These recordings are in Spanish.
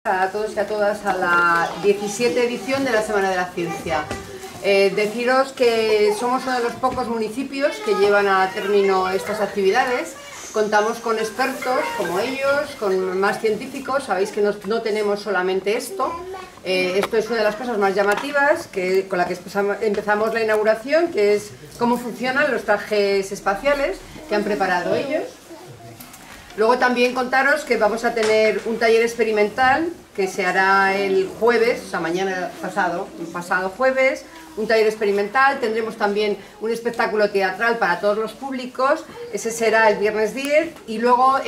A todos y a todas a la 17 edición de la Semana de la Ciencia. Deciros que somos uno de los pocos municipios que llevan a término estas actividades. Contamos con expertos como ellos, con más científicos. Sabéis que no tenemos solamente esto. Esto es una de las cosas más llamativas con la que empezamos la inauguración, que es cómo funcionan los trajes espaciales que han preparado ellos. Luego también contaros que vamos a tener un taller experimental que se hará el jueves, o sea, mañana pasado jueves, un taller experimental. Tendremos también un espectáculo teatral para todos los públicos, ese será el viernes 10, y luego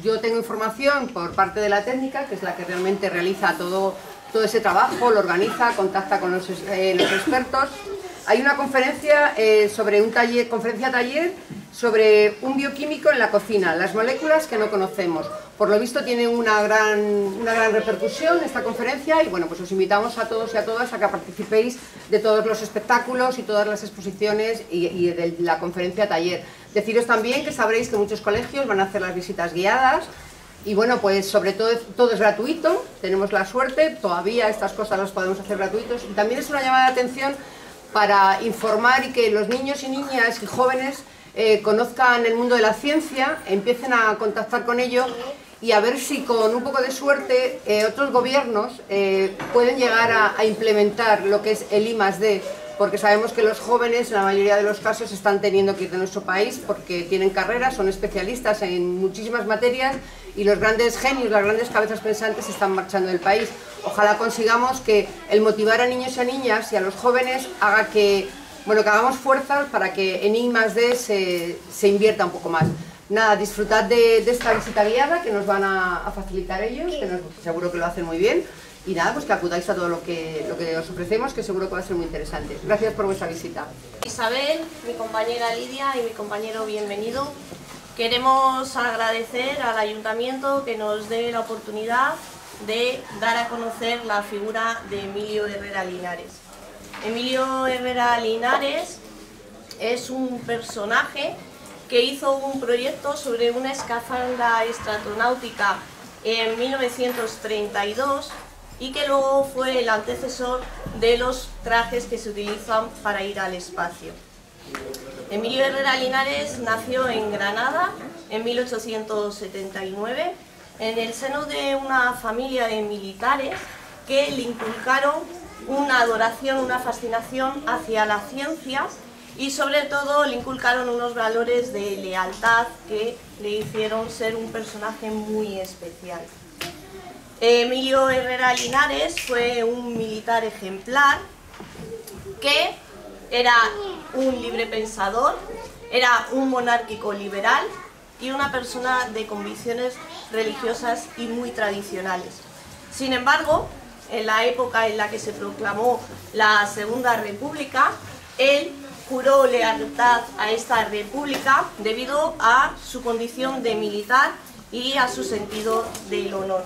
yo tengo información por parte de la técnica, que es la que realmente realiza todo ese trabajo, lo organiza, contacta con los expertos. Hay una conferencia sobre un taller, conferencia-taller sobre un bioquímico en la cocina, las moléculas que no conocemos. Por lo visto tiene una gran repercusión esta conferencia y bueno, pues os invitamos a todos y a todas a que participéis de todos los espectáculos y todas las exposiciones y de la conferencia-taller. Deciros también que sabréis que muchos colegios van a hacer las visitas guiadas. Y bueno, pues sobre todo es gratuito, tenemos la suerte, todavía estas cosas las podemos hacer gratuitos. Y también es una llamada de atención para informar y que los niños y niñas y jóvenes conozcan el mundo de la ciencia, empiecen a contactar con ello y a ver si con un poco de suerte otros gobiernos pueden llegar a implementar lo que es el I+D, porque sabemos que los jóvenes en la mayoría de los casos están teniendo que ir de nuestro país porque tienen carreras, son especialistas en muchísimas materias y los grandes genios, las grandes cabezas pensantes están marchando del país. Ojalá consigamos que el motivar a niños y a niñas y a los jóvenes haga que hagamos fuerzas para que en I+D se invierta un poco más. Nada, disfrutad de esta visita guiada que nos van a facilitar ellos, que seguro que lo hacen muy bien. Y nada, pues que acudáis a todo lo que os ofrecemos, que seguro que va a ser muy interesante. Gracias por vuestra visita. Isabel, mi compañera Lidia y mi compañero bienvenido. Queremos agradecer al Ayuntamiento que nos dé la oportunidad de dar a conocer la figura de Emilio Herrera Linares. Emilio Herrera Linares es un personaje que hizo un proyecto sobre una escafandra estratonáutica en 1932 y que luego fue el antecesor de los trajes que se utilizan para ir al espacio. Emilio Herrera Linares nació en Granada en 1879 en el seno de una familia de militares que le inculcaron una adoración, una fascinación hacia la ciencia y sobre todo le inculcaron unos valores de lealtad que le hicieron ser un personaje muy especial. Emilio Herrera Linares fue un militar ejemplar que era un libre pensador, era un monárquico liberal y una persona de convicciones religiosas y muy tradicionales. Sin embargo, en la época en la que se proclamó la Segunda República, él juró lealtad a esta república debido a su condición de militar y a su sentido del honor.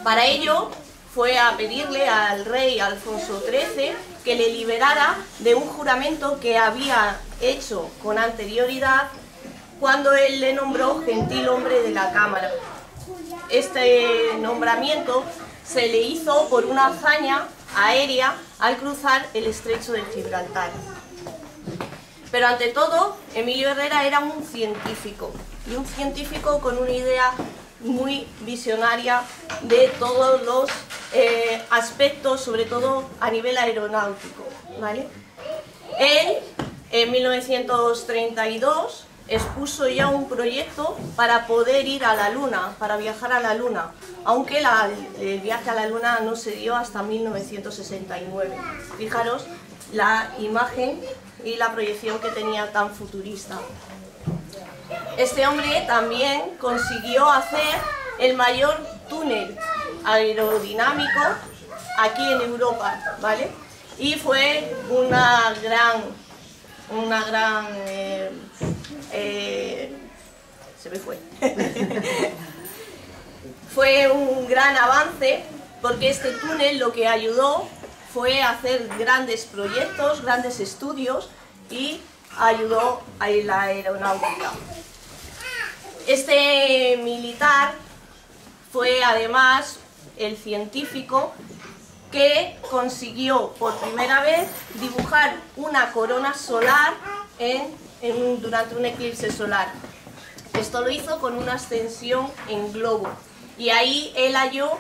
Para ello fue a pedirle al rey Alfonso XIII que le liberara de un juramento que había hecho con anterioridad cuando él le nombró gentilhombre de la Cámara. Este nombramiento se le hizo por una hazaña aérea al cruzar el estrecho de Gibraltar. Pero ante todo, Emilio Herrera era un científico, y un científico con una idea muy visionaria de todos los aspectos, sobre todo a nivel aeronáutico, ¿vale? Él, en 1932, expuso ya un proyecto para poder ir a la Luna, para viajar a la Luna, aunque el viaje a la Luna no se dio hasta 1969. Fijaros la imagen y la proyección que tenía tan futurista. Este hombre también consiguió hacer el mayor túnel aerodinámico aquí en Europa, ¿vale? Y fue una gran se me fue. Fue un gran avance porque este túnel lo que ayudó fue a hacer grandes proyectos, grandes estudios y ayudó a la aeronáutica. Este militar fue además el científico que consiguió por primera vez dibujar una corona solar durante un eclipse solar. Esto lo hizo con una ascensión en globo y ahí él halló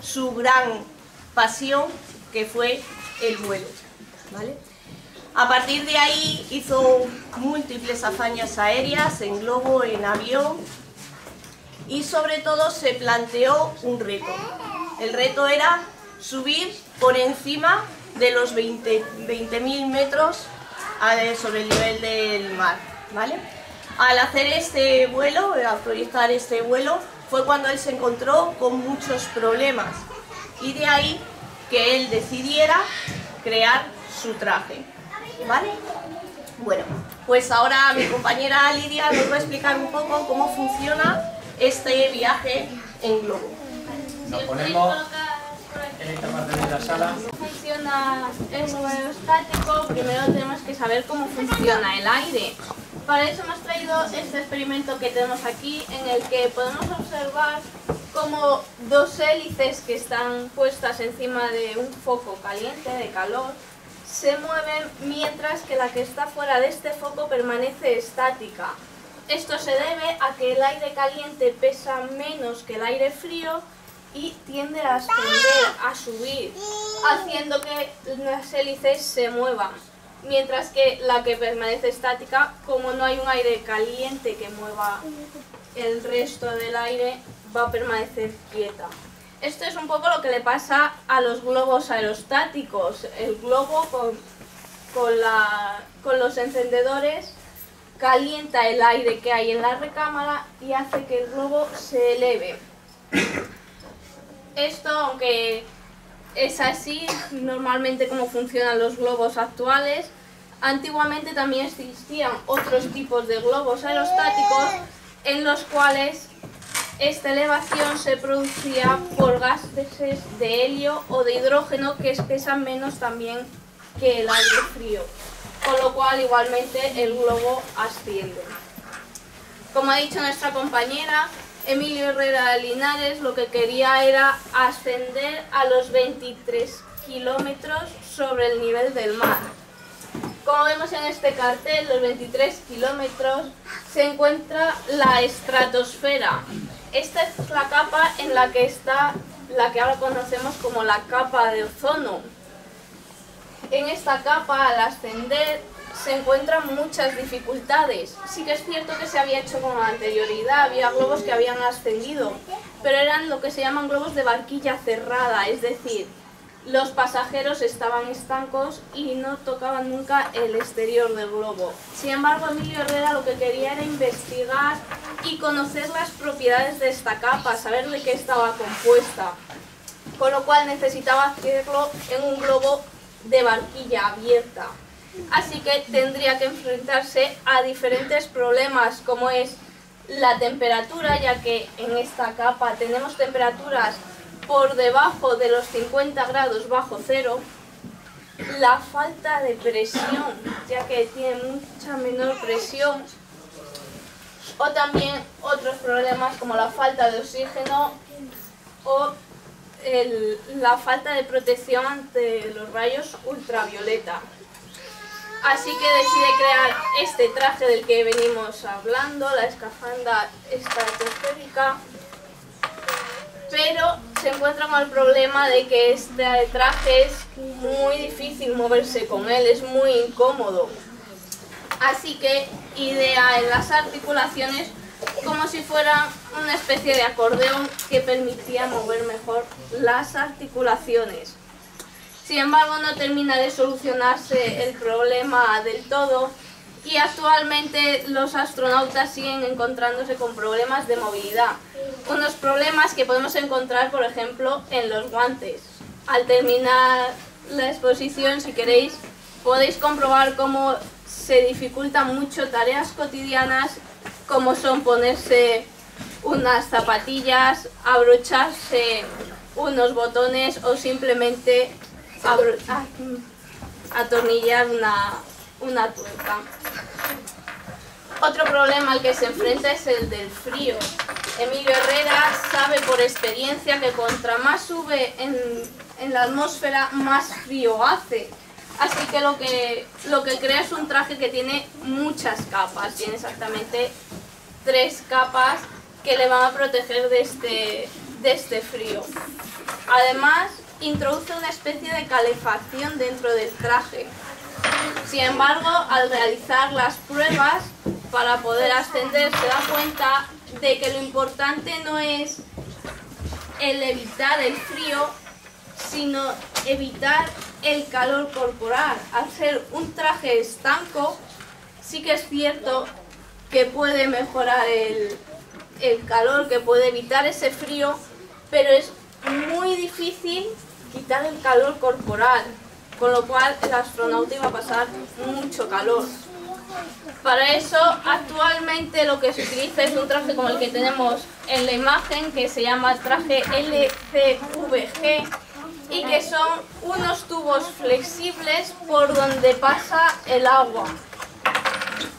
su gran pasión, que fue el vuelo, ¿vale? A partir de ahí hizo múltiples hazañas aéreas, en globo, en avión, y sobre todo se planteó un reto. El reto era subir por encima de los 20.000 metros sobre el nivel del mar, ¿vale? Al hacer este vuelo, al proyectar este vuelo, fue cuando él se encontró con muchos problemas, y de ahí que él decidiera crear su traje, ¿vale? Bueno, pues ahora mi compañera Lidia nos va a explicar un poco cómo funciona este viaje en globo. Nos ponemos en esta parte de la sala. Funciona el globo aerostático. Primero tenemos que saber cómo funciona el aire. Para eso hemos traído este experimento que tenemos aquí, en el que podemos observar cómo dos hélices que están puestas encima de un foco caliente de calor se mueven, mientras que la que está fuera de este foco permanece estática. Esto se debe a que el aire caliente pesa menos que el aire frío y tiende a ascender, a subir, haciendo que las hélices se muevan. Mientras que la que permanece estática, como no hay un aire caliente que mueva el resto del aire, va a permanecer quieta. Esto es un poco lo que le pasa a los globos aerostáticos. El globo con los encendedores calienta el aire que hay en la recámara y hace que el globo se eleve. Esto, aunque es así normalmente como funcionan los globos actuales, antiguamente también existían otros tipos de globos aerostáticos en los cuales esta elevación se producía por gases de helio o de hidrógeno que pesan menos también que el aire frío, con lo cual igualmente el globo asciende. Como ha dicho nuestra compañera, Emilio Herrera Linares lo que quería era ascender a los 23 kilómetros sobre el nivel del mar. Como vemos en este cartel, los 23 kilómetros, se encuentra la estratosfera. Esta es la capa en la que está la que ahora conocemos como la capa de ozono. En esta capa, al ascender, se encuentran muchas dificultades. Sí que es cierto que se había hecho con anterioridad, había globos que habían ascendido, pero eran lo que se llaman globos de barquilla cerrada, es decir, los pasajeros estaban estancos y no tocaban nunca el exterior del globo. Sin embargo, Emilio Herrera lo que quería era investigar y conocer las propiedades de esta capa, saber de qué estaba compuesta, con lo cual necesitaba hacerlo en un globo de barquilla abierta. Así que tendría que enfrentarse a diferentes problemas, como es la temperatura, ya que en esta capa tenemos temperaturas por debajo de los 50 grados bajo cero, la falta de presión, ya que tiene mucha menor presión, o también otros problemas como la falta de oxígeno o la falta de protección ante los rayos ultravioleta. Así que decide crear este traje del que venimos hablando, la escafandra estratosférica, pero se encuentra con el problema de que este traje es muy difícil moverse con él, es muy incómodo. Así que idea en las articulaciones como si fuera una especie de acordeón que permitía mover mejor las articulaciones. Sin embargo, no termina de solucionarse el problema del todo y actualmente los astronautas siguen encontrándose con problemas de movilidad. Unos problemas que podemos encontrar, por ejemplo, en los guantes. Al terminar la exposición, si queréis, podéis comprobar cómo se dificultan mucho tareas cotidianas, como son ponerse unas zapatillas, abrocharse unos botones o simplemente atornillar una tuerca. Otro problema al que se enfrenta es el del frío. Emilio Herrera sabe por experiencia que contra más sube en la atmósfera, más frío hace. Así que lo que crea es un traje que tiene muchas capas, tiene exactamente 3 capas que le van a proteger de este frío. Además, introduce una especie de calefacción dentro del traje. Sin embargo, al realizar las pruebas para poder ascender, se da cuenta de que lo importante no es el evitar el frío, sino evitar el calor corporal. Al ser un traje estanco, sí que es cierto que puede mejorar el calor, que puede evitar ese frío, pero es muy difícil quitar el calor corporal, con lo cual el astronauta iba a pasar mucho calor. Para eso, actualmente lo que se utiliza es un traje como el que tenemos en la imagen, que se llama traje LCVG, y que son unos tubos flexibles por donde pasa el agua.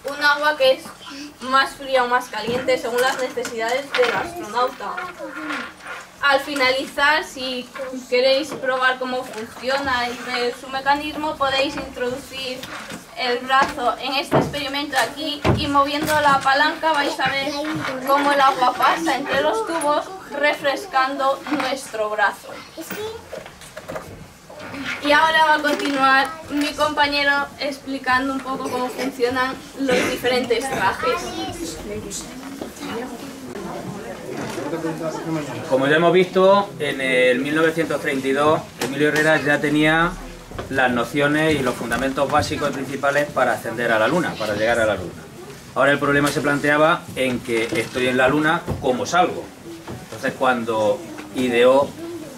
Un agua que es más fría o más caliente según las necesidades del astronauta. Al finalizar, si queréis probar cómo funciona y ver su mecanismo, podéis introducir el brazo en este experimento aquí y moviendo la palanca vais a ver cómo el agua pasa entre los tubos refrescando nuestro brazo. Y ahora va a continuar mi compañero explicando un poco cómo funcionan los diferentes trajes. Como ya hemos visto, en el 1932 Emilio Herrera ya tenía las nociones y los fundamentos básicos y principales para ascender a la Luna, para llegar a la Luna. Ahora el problema se planteaba en que estoy en la Luna, ¿cómo salgo? Entonces cuando ideó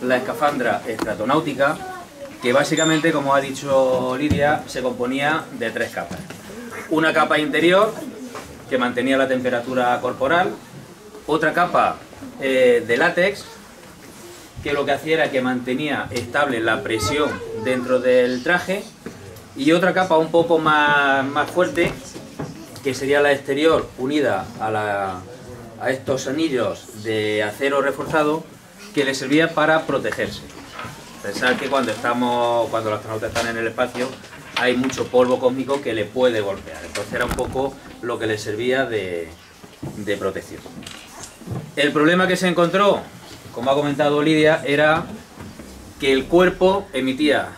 la escafandra estratonáutica, que básicamente, como ha dicho Lidia, se componía de 3 capas. Una capa interior, que mantenía la temperatura corporal, otra capa de látex, que lo que hacía era que mantenía estable la presión dentro del traje, y otra capa un poco más fuerte, que sería la exterior, unida a estos anillos de acero reforzado, que le servía para protegerse. Pensar que cuando los astronautas están en el espacio hay mucho polvo cósmico que le puede golpear, entonces era un poco lo que le servía de protección. El problema que se encontró, como ha comentado Lidia, era que el cuerpo emitía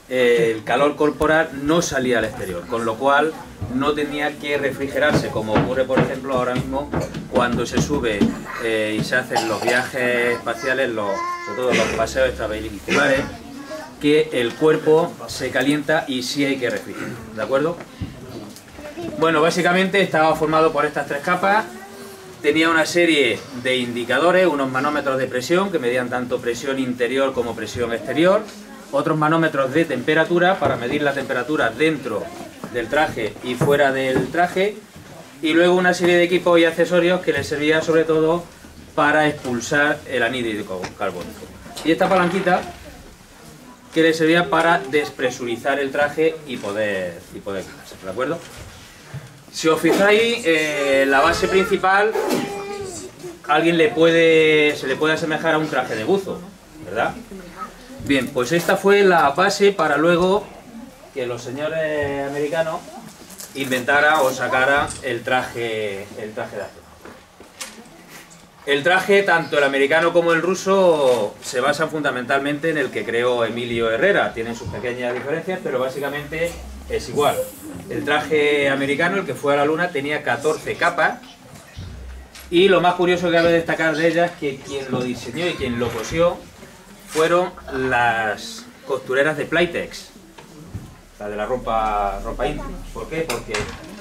el calor corporal, no salía al exterior, con lo cual no tenía que refrigerarse, como ocurre por ejemplo ahora mismo cuando se sube y se hacen los viajes espaciales, sobre todo los paseos extravehiculares, que el cuerpo se calienta y sí hay que refrigerar, ¿de acuerdo? Bueno, básicamente estaba formado por estas 3 capas. Tenía una serie de indicadores, unos manómetros de presión que medían tanto presión interior como presión exterior, otros manómetros de temperatura para medir la temperatura dentro del traje y fuera del traje, y luego una serie de equipos y accesorios que les servía sobre todo para expulsar el anhídrido carbónico. Y esta palanquita que les servía para despresurizar el traje y poder quitarse, ¿de acuerdo? Si os fijáis, la base principal se le puede asemejar a un traje de buzo, ¿verdad? Bien, pues esta fue la base para luego que los señores americanos inventaran o sacaran el traje de astronauta. El traje, tanto el americano como el ruso, se basan fundamentalmente en el que creó Emilio Herrera. Tienen sus pequeñas diferencias, pero básicamente es igual. El traje americano, el que fue a la Luna, tenía 14 capas, y lo más curioso que cabe destacar de ellas es que quien lo diseñó y quien lo cosió fueron las costureras de Playtex, la de la ropa íntima. ¿Por qué? Porque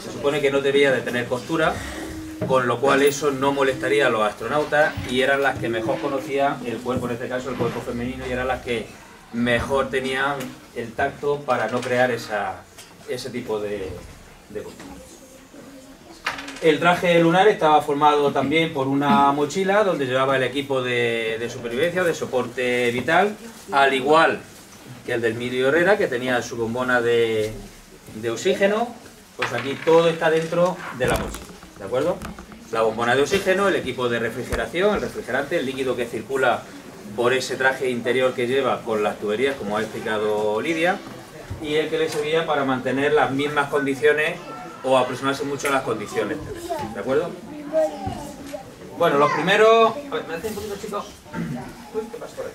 se supone que no debía de tener costura, con lo cual eso no molestaría a los astronautas, y eran las que mejor conocían el cuerpo, en este caso el cuerpo femenino, y eran las que mejor tenían el tacto para no crear ese tipo de costura. El traje lunar estaba formado también por una mochila donde llevaba el equipo de supervivencia, de soporte vital, al igual que el del Emilio Herrera, que tenía su bombona de oxígeno. Pues aquí todo está dentro de la mochila, ¿de acuerdo? la bombona de oxígeno, el equipo de refrigeración, el refrigerante, el líquido que circula por ese traje interior que lleva con las tuberías, como ha explicado Lidia, y el que le servía para mantener las mismas condiciones o aproximarse mucho a las condiciones, ¿de acuerdo? Bueno, los primeros... A ver, ¿me hace un poquito, chicos? Uy, ¿qué pasa por ahí?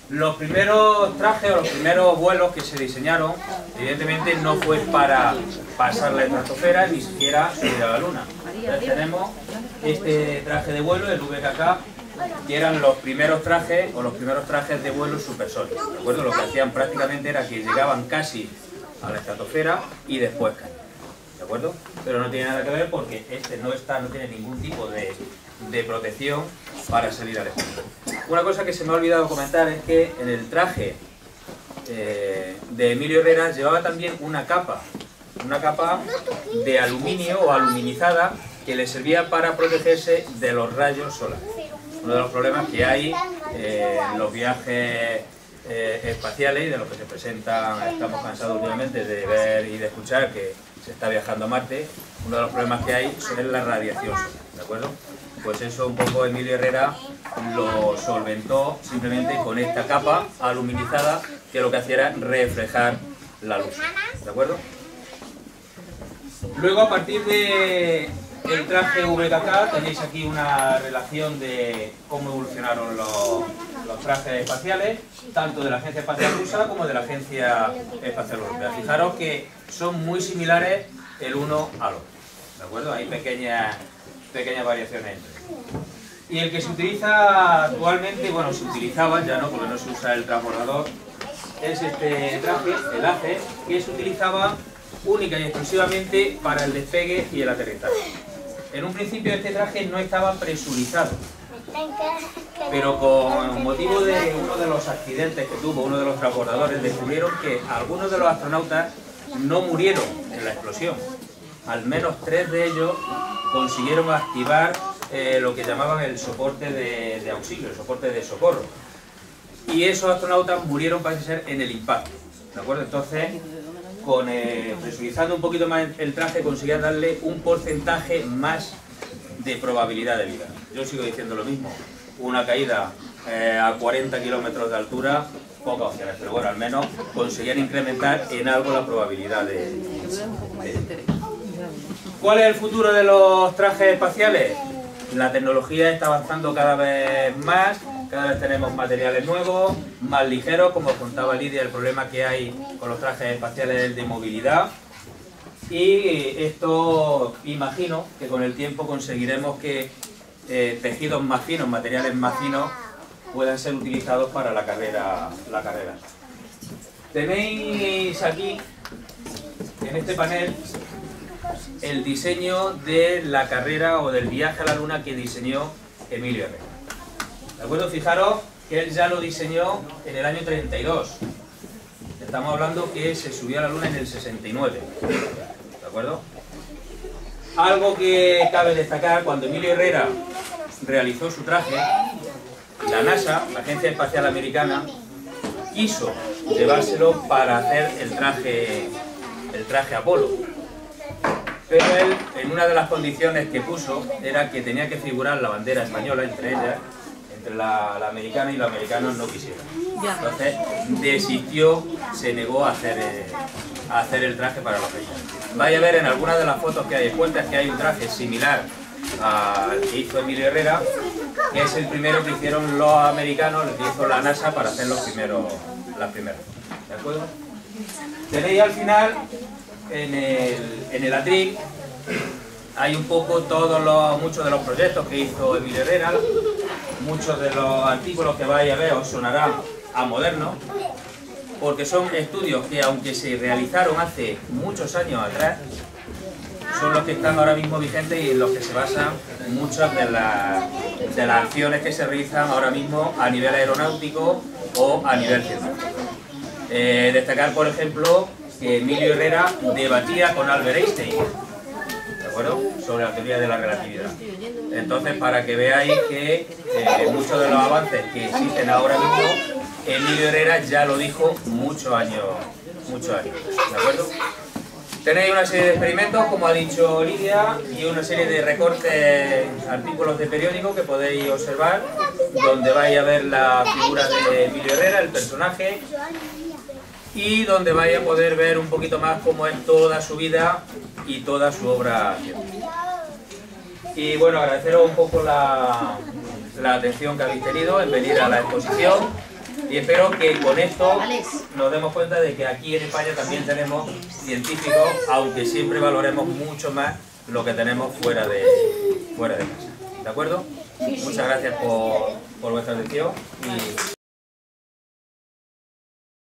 Los primeros trajes o los primeros vuelos que se diseñaron, evidentemente no fue para pasar la estratosfera ni siquiera subir a la Luna. Entonces tenemos este traje de vuelo, el VKK, que eran los primeros trajes o los primeros trajes de vuelo supersónicos, ¿de acuerdo? Lo que hacían prácticamente era que llegaban casi a la estratosfera y después caían, ¿de acuerdo? Pero no tiene nada que ver porque este no tiene ningún tipo de protección para salir al espacio. Una cosa que se me ha olvidado comentar es que en el traje de Emilio Herrera llevaba también una capa de aluminio o aluminizada que le servía para protegerse de los rayos solares. Uno de los problemas que hay en los viajes espaciales y de los que se presentan, estamos cansados últimamente de ver y de escuchar que se está viajando a Marte, uno de los problemas que hay es la radiación solar, ¿de acuerdo? Pues eso un poco Emilio Herrera lo solventó simplemente con esta capa aluminizada que lo que hacía era reflejar la luz, ¿de acuerdo? Luego, a partir del traje VKK tenéis aquí una relación de cómo evolucionaron los trajes espaciales, tanto de la Agencia Espacial Rusa como de la Agencia Espacial Europea. Fijaros que son muy similares el uno al otro, ¿de acuerdo? Hay pequeñas variaciones entre. Y el que se utiliza actualmente, bueno, se utilizaba ya no, porque no se usa el transbordador, es este traje, el ACE, que se utilizaba única y exclusivamente para el despegue y el aterrizaje. En un principio este traje no estaba presurizado, pero con motivo de uno de los accidentes que tuvo uno de los transbordadores, descubrieron que algunos de los astronautas no murieron en la explosión. Al menos 3 de ellos consiguieron activar lo que llamaban el soporte de auxilio, el soporte de socorro. Y esos astronautas murieron, parece ser, en el impacto, ¿de acuerdo? Entonces, presurizando un poquito más el traje, conseguían darle un porcentaje más de probabilidad de vida. Yo sigo diciendo lo mismo, una caída a 40 kilómetros de altura, pocas opciones, pero bueno, al menos conseguían incrementar en algo la probabilidad de ¿Cuál es el futuro de los trajes espaciales? La tecnología está avanzando cada vez más, cada vez tenemos materiales nuevos, más ligeros, como contaba Lidia, el problema que hay con los trajes espaciales es el de movilidad. Y esto, imagino, que con el tiempo conseguiremos que tejidos más finos, materiales más finos, puedan ser utilizados para la carrera. Tenéis aquí, en este panel, el diseño de la carrera o del viaje a la Luna que diseñó Emilio Herrera. ¿De acuerdo? Fijaros que él ya lo diseñó en el año 32. Estamos hablando que se subió a la Luna en el 69. ¿De acuerdo? Algo que cabe destacar, cuando Emilio Herrera realizó su traje, la NASA, la Agencia Espacial Americana, quiso llevárselo para hacer el traje Apolo. Pero él, en una de las condiciones que puso, era que tenía que figurar la bandera española entre ellas, entre la americana, y los americanos no quisieron. Entonces desistió, se negó a hacer el traje para los americanos. Vais a ver en algunas de las fotos que hay expuestas que hay un traje similar al que hizo Emilio Herrera, que es el primero que hicieron los americanos, el que hizo la NASA para hacer las primeras. ¿De acuerdo? Tenéis al final, en el atril, hay un poco muchos de los proyectos que hizo Emilio Herrera. Muchos de los artículos que vais a ver os sonarán a modernos, porque son estudios que, aunque se realizaron hace muchos años atrás, son los que están ahora mismo vigentes y en los que se basan muchas de las acciones que se realizan ahora mismo a nivel aeronáutico o a nivel científico. Destacar, por ejemplo, que Emilio Herrera debatía con Albert Einstein, ¿de acuerdo?, sobre la teoría de la relatividad. Entonces, para que veáis que muchos de los avances que existen ahora mismo, Emilio Herrera ya lo dijo muchos años, ¿de acuerdo? Tenéis una serie de experimentos, como ha dicho Lidia, y una serie de recortes, artículos de periódico que podéis observar, donde vais a ver la figura de Emilio Herrera, el personaje, y donde vais a poder ver un poquito más cómo es toda su vida y toda su obra científica. Y bueno, agradeceros un poco la atención que habéis tenido en venir a la exposición. Y espero que con esto nos demos cuenta de que aquí en España también tenemos científicos, aunque siempre valoremos mucho más lo que tenemos fuera de casa. ¿De acuerdo? Muchas gracias por vuestra atención y